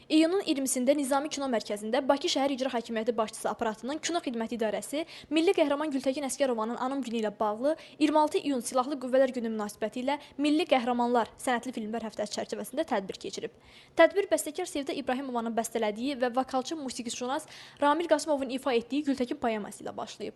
İyunun 20-sində Nizami Kino Mərkəzində Bakı Şəhər İcra Hakimiyyəti Başçısı aparatının Kino Xidməti İdarəsi Milli Qəhrəman Gültəkin Əsgərovanın anım günü ilə bağlı 26 iyun Silahlı Qüvvələr Günü münasibətilə Milli Qəhrəmanlar sənədli filmlər həftəsi çərçivəsində tədbir keçirib. Tədbir bəstəkar Sevdə İbrahimovanın bəstələdiyi və vokalçı musiqişünas Ramil Qasımovun ifa etdiyi Gültəkin poeması ilə başlayıb.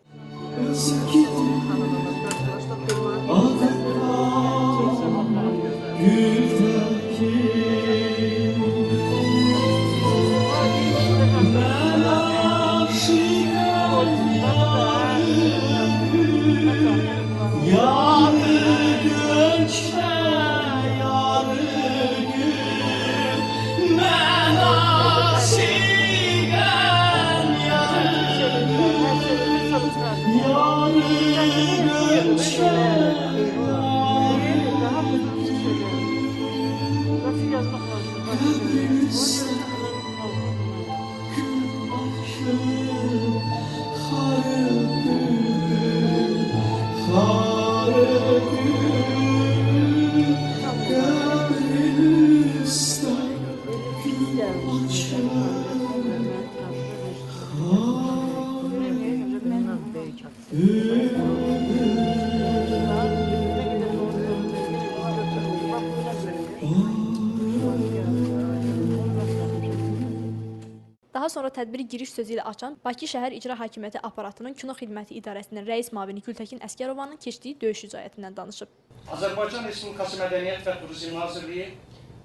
Daha sonra tədbiri giriş sözü ilə açan Bakı Şəhər İcra Hakimiyyəti aparatının Kino Xidməti İdarəsinin rəis müavini Gültəkin Əsgərovanın keçdiyi döyüş hekayətindən danışıb. Azərbaycan Respublikası Mədəniyyət və Turizm Nazirliyi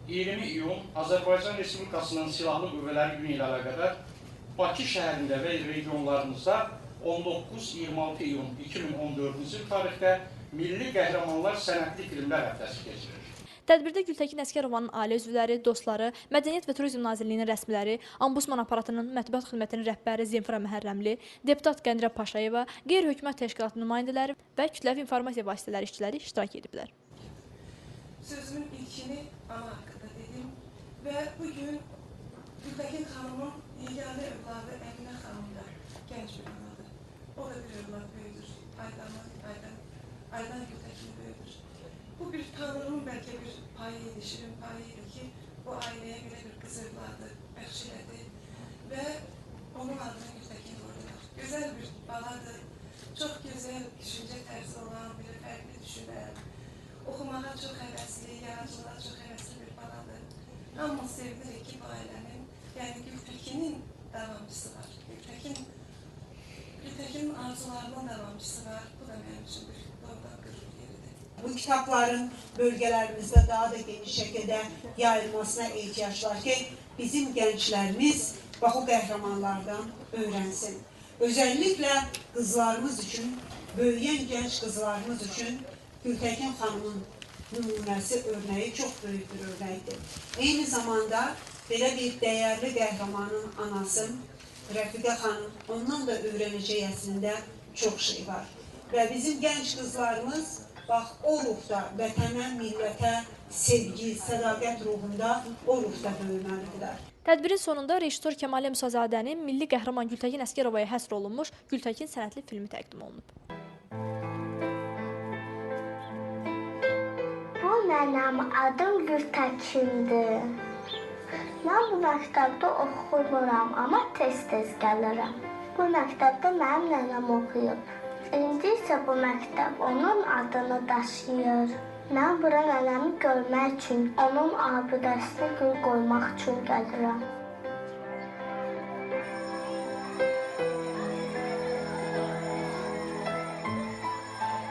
20 iyun Azərbaycan Respublikasının Silahlı Qüvvələri Günü ilə əlaqədar Bakı şəhərində və regionlarımızda 19-26 iyun 2014-cü tarixdə Milli Qəhrəmanlar sənədli filmlər həftəsi keçirilir. Tədbirdə Gültəkin Əsgərovanın ailə üzvləri, dostları, Mədəniyyət və Turizm Nazirliyinin rəsmiləri, Ombudsman aparatının mətbuat xidmətinin rəhbəri Zemfira Məhərrəmli, deputat Qədirə Paşayeva, qeyri-hökumət təşkilatının nümayəndələri və kütləvi informasiya vasitələri işçiləri iştirak ediblər. Sözümün ilkini ana haqqında dedim və bugün Gültəkin xanımın yeganə övladı Əminə xanım da gənc bir anadır. O da bir övlad böyüdür. Aydan Gültəkin böyüdür. Bu bir Tanrının bəlkə bir payı idi, şirin payı idi ki, bu ailəyə belə bir qız övladı bəxş elədi və onun adını Gültəkin qoydular. Gözəl bir baladır, çox gözəl düşüncə tərzi olan, bir fərqli düşünən, oxumağa çox həvəsli, yaradıcılığa çox həvəsli bir baladır. Hamımız sevdirik ki, bu ailənin, yəni Gültəkinin davamcısı var. Gültəkinin arzularının davamcısı var. Bu da mənim üçün bir doğrudan qürur yeridir. Bu kitapların bölgelerimizde daha da geniş şekilde yayılmasına ihtiyaç var ki bizim gençlerimiz bu qəhrəmanlardan öğrensin. Özellikle kızlarımız için, büyüyen genç kızlarımız için Gültəkin xanımın nümunəsi, örneği çok büyük bir örnektir. Aynı zamanda belə bir değerli qəhrəmanın anası Rəfiqə xanım, ondan da öğreneceğisinde çok şey var. Ve bizim genç kızlarımız bax, o ruhda, vətənə, millətə, sevgi, sədaqət ruhunda o ruhda böyüməlidirlər. Tədbirin sonunda rejissor Kəmalə Musazadənin Milli Qəhrəman Gültəkin Əsgərovaya həsr olunmuş Gültəkin sənədli filmi təqdim olunub. Bu mənim adım Gültəkindir. Mən bu məktəbdə oxumuram, amma tez-tez gəlirəm. Bu məktəbdə mənim nənəm oxuyub. İndi isə bu məktəb onun adını daşıyır. Mən bura nənəmi görmək üçün, onun abidəsinə gül qoymaq üçün gəlirəm.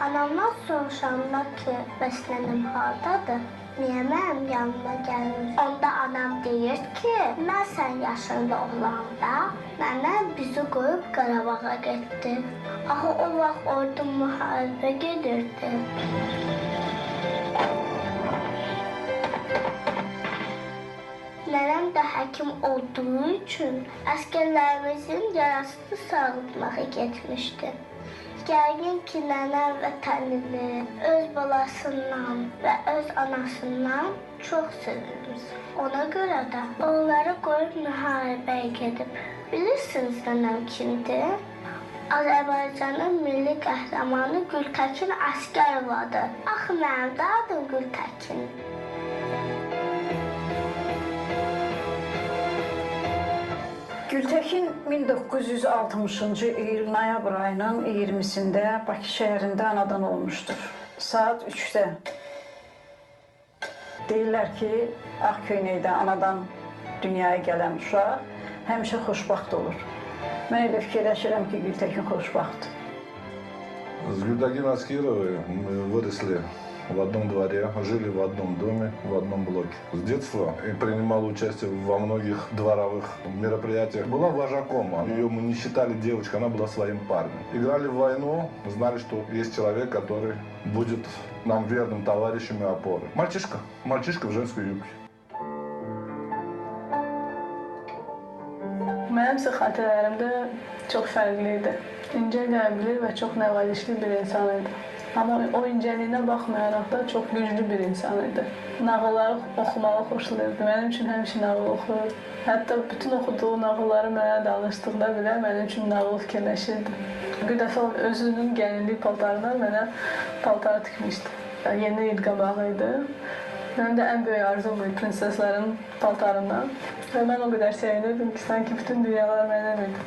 Anamdan soruşanda ki, bəs nənəm hardadır? Niyə mənim yanıma gəlir? Onda anam deyir ki, mən sən yaşında olanda nənəm bizi qoyub Qarabağa getdi. Axı o vaxt orada müharibə gedirdi. Nənəm də həkim olduğu üçün əsgərlərimizin yarasını sağaltmağa getmişdi. Yəqin ki, nənəm vətənini öz balasından və öz anasından çox sevirmiş. Ona görə də onları qoyub müharibəyə gedib. Bilirsiniz nənəm kimdir? Azərbaycanın milli qəhrəmanı Gültəkin Əsgərovadır. Axı mənim də adım Gültəkin. Gültekin 1960-cı il noyabr ayının 20-sində Bakı şəhərində anadan olmuşdur. Saat 3-də. Deyirlər ki, Ağköynəkdə anadan dünyaya gələn uşaq həmişə xoşbaxt olur. Mən elə fikirləşirəm ki, Gültekin xoşbaxtdır. С Гюльдагиной Аскеровой мы выросли в одном дворе, жили в одном доме, в одном блоке. С детства и принимала участие во многих дворовых мероприятиях. Была вожаком, ее мы не считали девочкой, она была своим парнем. Играли в войну, знали, что есть человек, который будет нам верным товарищем и опорой. Мальчишка в женской юбке. Mənim isə xatirələrimdə çox fərqli idi. İncə qəlbli və çox nəvazişli bir insan idi. Amma o incəliyinə baxmayaraq da çox güclü bir insan idi. Nağılları oxumağı xoşlayırdı. Mənim üçün həmişə nağıl oxuyurdu. Hətta bütün oxuduğu nağılları mənə danışdıqda belə mənim üçün nağıl fikirləşirdi. Bir dəfə özünün gəlinlik paltarına mənə paltar tikmişdi. Yeni il qabağı idi. Mənim də ən böyük arzum idi prinseslərin paltarından. Və mən o qədər sevinirdim ki, sanki bütün dünyalar mənim idi.